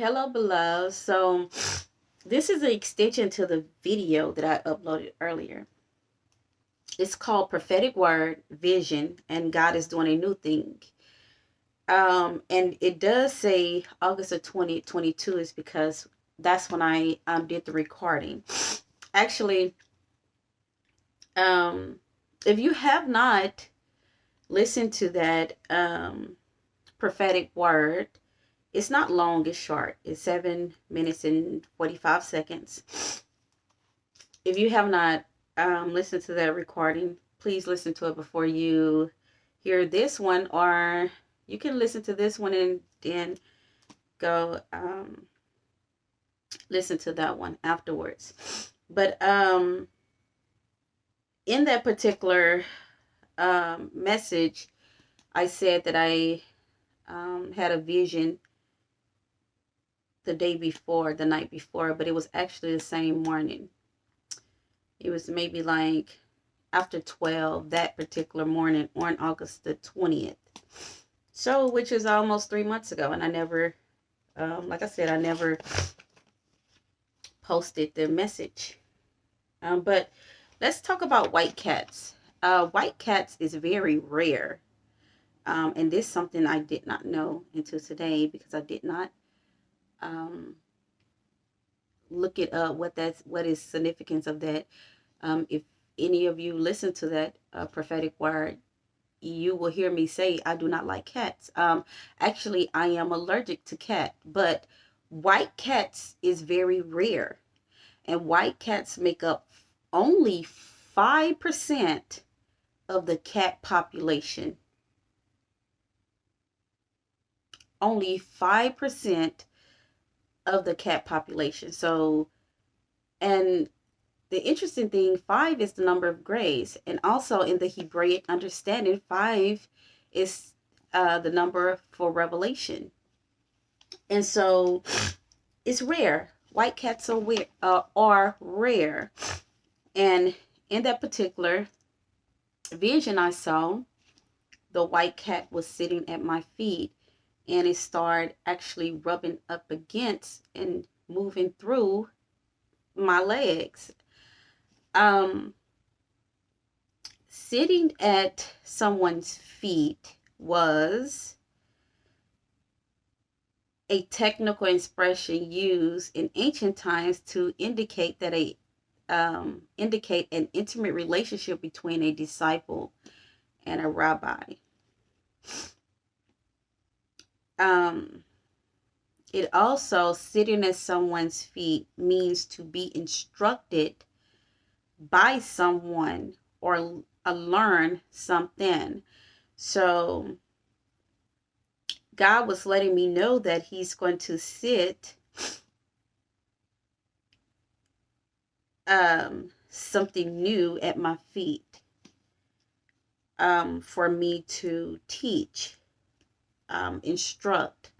Hello, beloved. So, this is an extension to the video that I uploaded earlier. It's called Prophetic Word Vision, and God is doing a new thing. And it does say August of 2022 is because that's when I did the recording. Actually, if you have not listened to that prophetic word, it's not long, it's short. It's 7 minutes and 45 seconds. If you have not listened to that recording, please listen to it before you hear this one, or you can listen to this one and then go listen to that one afterwards. But in that particular message, I said that I had a vision the day before, the night before, but it was actually the same morning. It was maybe like after 12 that particular morning on August the 20th. So, which is almost 3 months ago. And I never, like I said, I never posted the message. But let's talk about white cats. White cats is very rare. And this is something I did not know until today because I did not look it up, what is significance of that. If any of you listen to that prophetic word, you will hear me say I do not like cats. Actually, I am allergic to cat, but white cats is very rare, and white cats make up only 5% of the cat population. Only 5% of the cat population. So, and the interesting thing, 5 is the number of grays. And also in the Hebraic understanding, 5 is the number for revelation. And so it's rare. White cats are rare. And in that particular vision I saw, the white cat was sitting at my feet, and it started actually rubbing up against and moving through my legs. Sitting at someone's feet was a technical expression used in ancient times to indicate that indicate an intimate relationship between a disciple and a rabbi. It also, sitting at someone's feet means to be instructed by someone or learn something. So God was letting me know that he's going to sit something new at my feet for me to teach, instruct.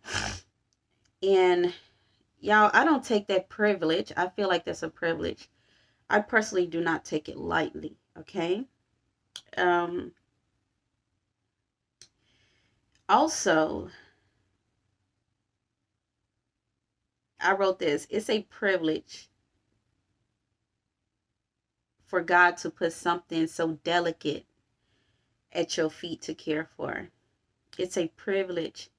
And y'all, I don't take that privilege. I feel like that's a privilege. I personally do not take it lightly, okay? Also, I wrote this. It's a privilege for God to put something so delicate at your feet to care for. It's a privilege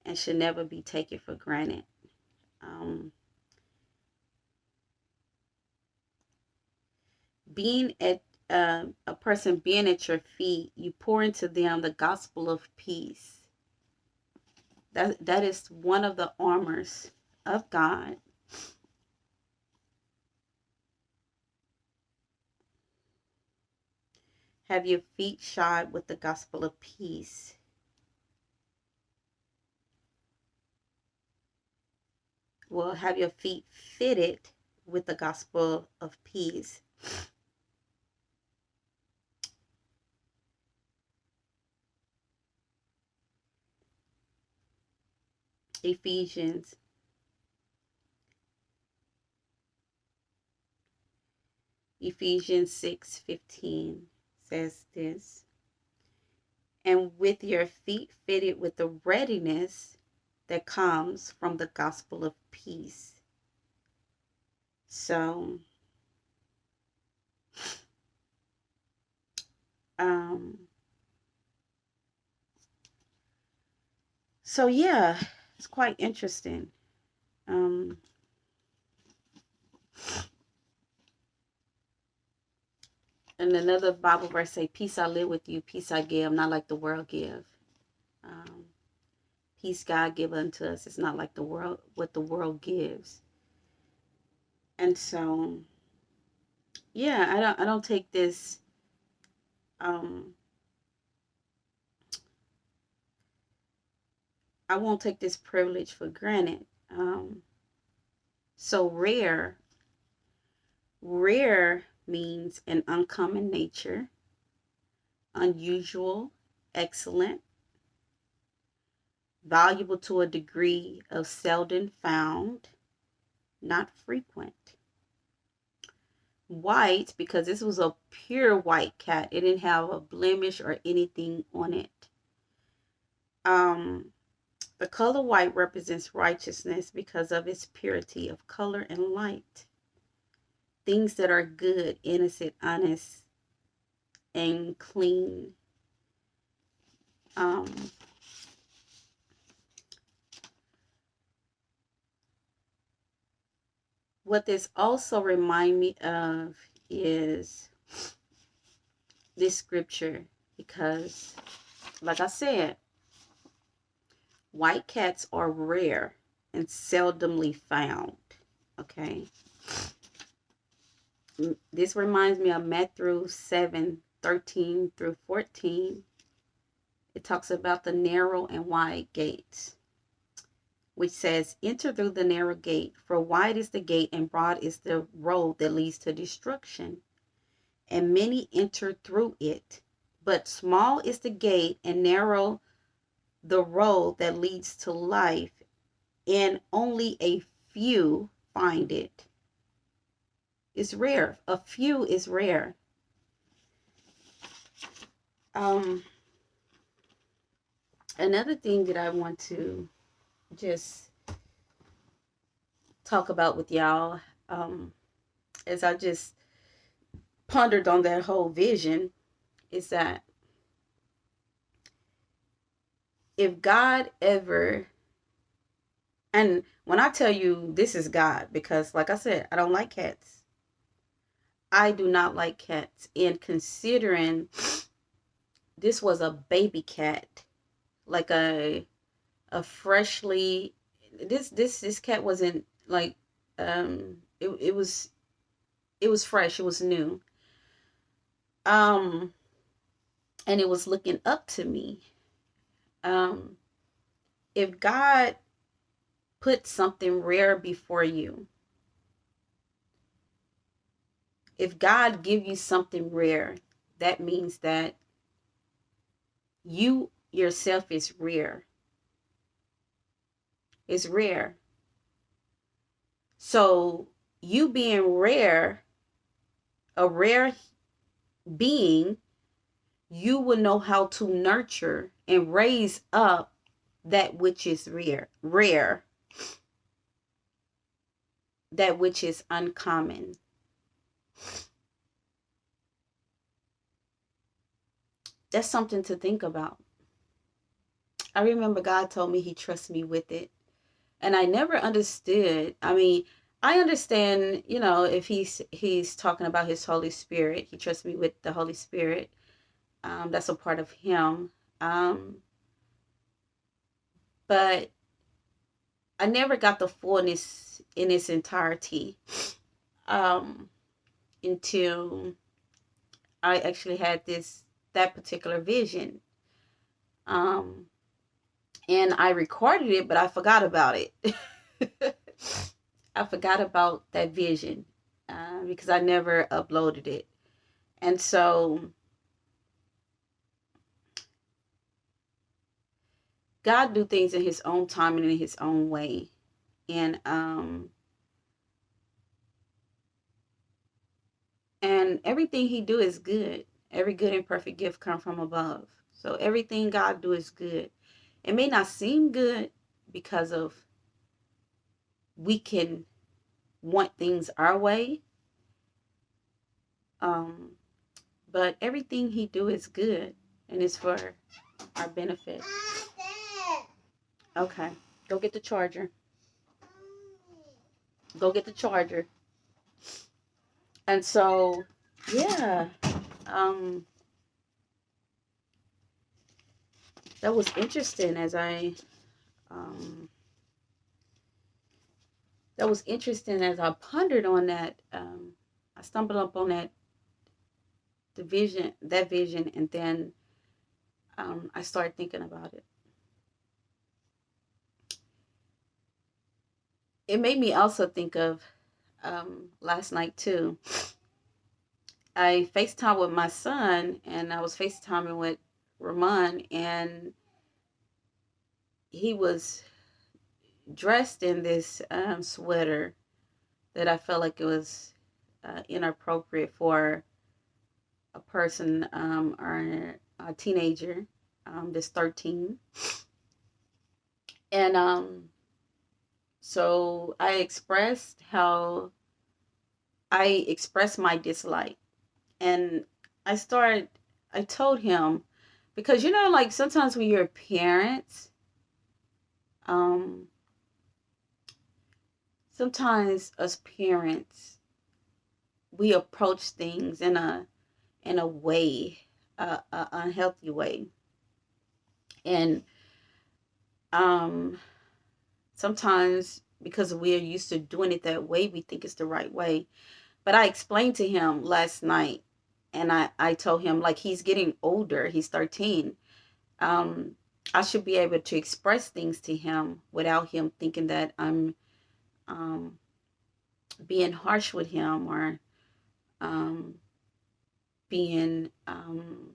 and should never be taken for granted. Being at a person being at your feet, you pour into them the gospel of peace. That is one of the armors of God. Have your feet shod with the gospel of peace. Well, have your feet fitted with the gospel of peace. Ephesians 6:15 says this. And with your feet fitted with the readiness that comes from the gospel of peace. So, um, yeah, it's quite interesting. Um, and another Bible verse say, "Peace I live with you, peace I give, not like the world give." Um, peace God give unto us. It's not like the world, what the world gives. And so, yeah, I don't take this. Um, I won't take this privilege for granted. So rare means an uncommon nature, unusual, excellent, valuable to a degree of seldom found, not frequent. White, because this was a pure white cat. It didn't have a blemish or anything on it. The color white represents righteousness because of its purity of color and light. Things that are good, innocent, honest, and clean. Um, what this also remind me of is this scripture, because like I said, white cats are rare and seldomly found. Okay. This reminds me of Matthew 7:13-14. It talks about the narrow and wide gates, which says, "Enter through the narrow gate, for wide is the gate and broad is the road that leads to destruction, and many enter through it. But small is the gate and narrow the road that leads to life, and only a few find it." It's rare. A few is rare. Another thing that I want to just talk about with y'all, as I just pondered on that whole vision, is that if God ever, and when I tell you this is God, because like I said, I don't like cats. I do not like cats. And considering this was a baby cat, like a freshly, this cat wasn't like, it was fresh, it was new. And it was looking up to me. If God put something rare before you, if God give you something rare, that means that you yourself is rare. It's rare. So you being rare, a rare being, you will know how to nurture and raise up that which is rare, that which is uncommon. That's something to think about. I remember God told me he trusts me with it. And I never understood. I mean, I understand, if he's talking about his Holy Spirit, he trusts me with the Holy Spirit. That's a part of him. But I never got the fullness in its entirety until I actually had that particular vision. And I recorded it, but I forgot about it. I forgot about that vision because I never uploaded it. And so God do things in his own time and in his own way. And everything he do is good. Every good and perfect gift come from above. So everything God do is good. It may not seem good, because of we can want things our way. Um, but everything he do is good and it's for our benefit. Okay, go get the charger. Go get the charger. And so, yeah, um, that was interesting um, pondered on that. I stumbled up on that vision, and then I started thinking about it. It made me also think of last night too. I FaceTime with my son, and I was FaceTiming with Ramon, and he was dressed in this sweater that I felt like it was inappropriate for a person or a teenager that's 13. And so I expressed my dislike. And I started, I told him, because like sometimes when you're parents, um, sometimes as parents, we approach things in a way, a unhealthy way. And um, sometimes because we're used to doing it that way, we think it's the right way. But I explained to him last night, and I told him, like, he's getting older, he's 13. Um, I should be able to express things to him without him thinking that I'm um, being harsh with him or um, being, I'm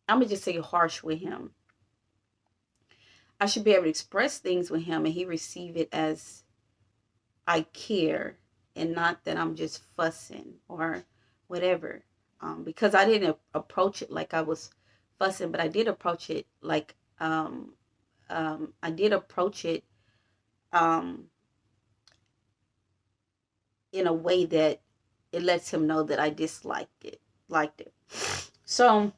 going to just say harsh with him. I should be able to express things with him and he receive it as I care and not that I'm just fussing or whatever. Because I didn't approach it like I was fussing, but I did approach it like I did approach it um, in a way that it lets him know that I liked it. So,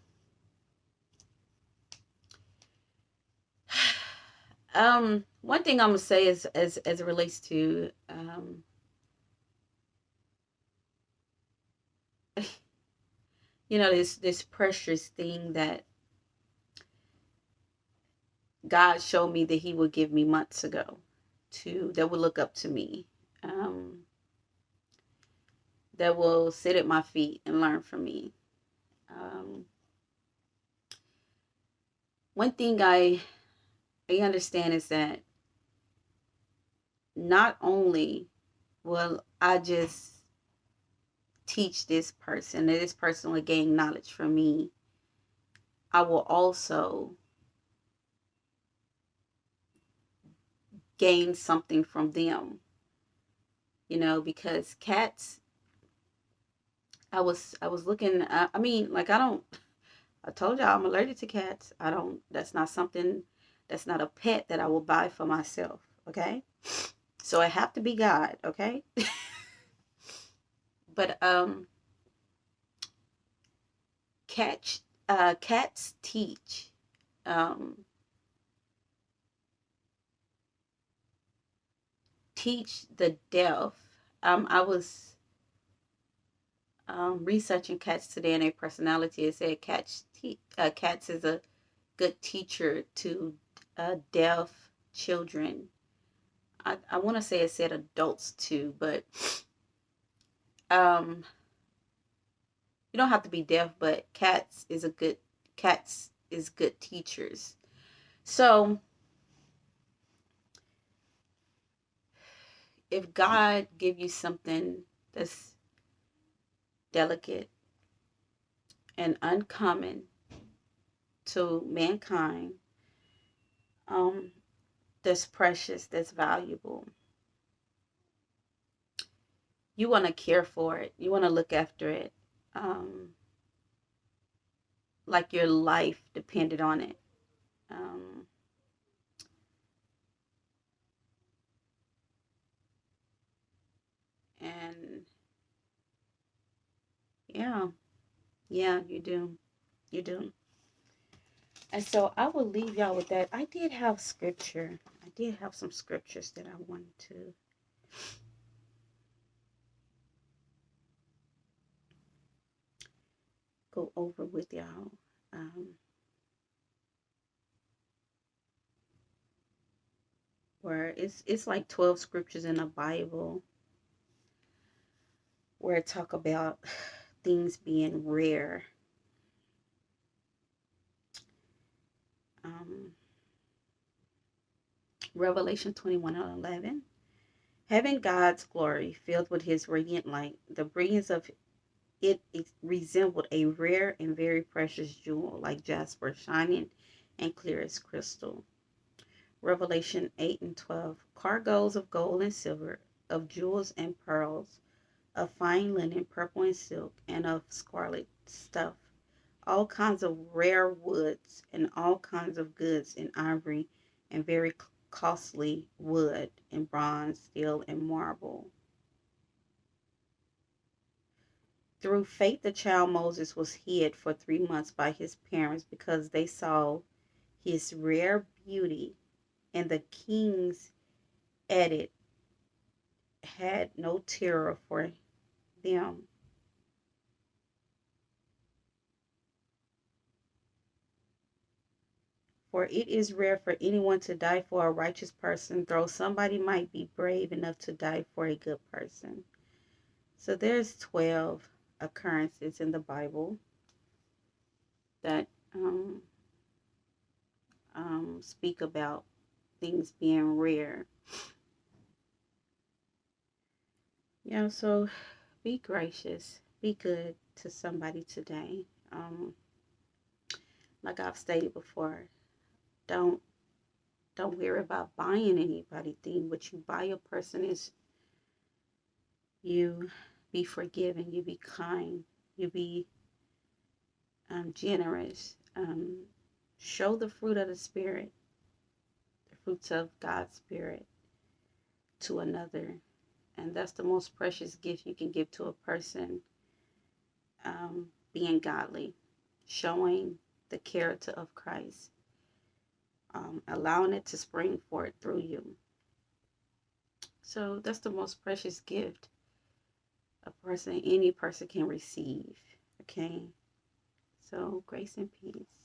one thing I'm gonna say is as it relates to this precious thing that God showed me that He would give me months ago, that would look up to me, that will sit at my feet and learn from me. Um, One thing I understand is that not only will I just teach this person, that this person will gain knowledge from me, I will also gain something from them. Because cats, I was looking. I mean, like I told y'all I'm allergic to cats. I don't. That's not something. That's not a pet that I will buy for myself. Okay, so it have to be God. Okay, but cats um, teach the deaf. I was researching cats today and their personality. It said cats is a good teacher to deaf children. I want to say it said adults too, but um, you don't have to be deaf, but cats is good teachers. So if God give you something that's delicate and uncommon to mankind, um, that's precious, that's valuable, you want to care for it. You want to look after it, like your life depended on it. Um, Yeah, you do. You do. And so I will leave y'all with that. I did have scripture. I did have some scriptures that I wanted to go over with y'all. Um, where it's like 12 scriptures in the Bible where it talk about things being rare. Um, Revelation 21:11. Having God's glory filled with his radiant light, the brilliance of it resembled a rare and very precious jewel, like jasper, shining and clear as crystal. Revelation 8:12. Cargoes of gold and silver, of jewels and pearls, of fine linen, purple and silk, and of scarlet stuff, all kinds of rare woods, and all kinds of goods in ivory, and very costly wood, and bronze, steel, and marble. Through faith, the child Moses was hid for 3 months by his parents because they saw his rare beauty, and the kings at it had no terror for them. For it is rare for anyone to die for a righteous person, though somebody might be brave enough to die for a good person. So there's 12 occurrences in the Bible that speak about things being rare. So be gracious, be good to somebody today. Like I've stated before, don't don't worry about buying anybody thing. What you buy a person is you be forgiving, you be kind, you be generous. Show the fruit of the Spirit, the fruits of God's Spirit to another. And that's the most precious gift you can give to a person, being godly, showing the character of Christ, allowing it to spring forth through you. So that's the most precious gift any person can receive. Okay? So grace and peace.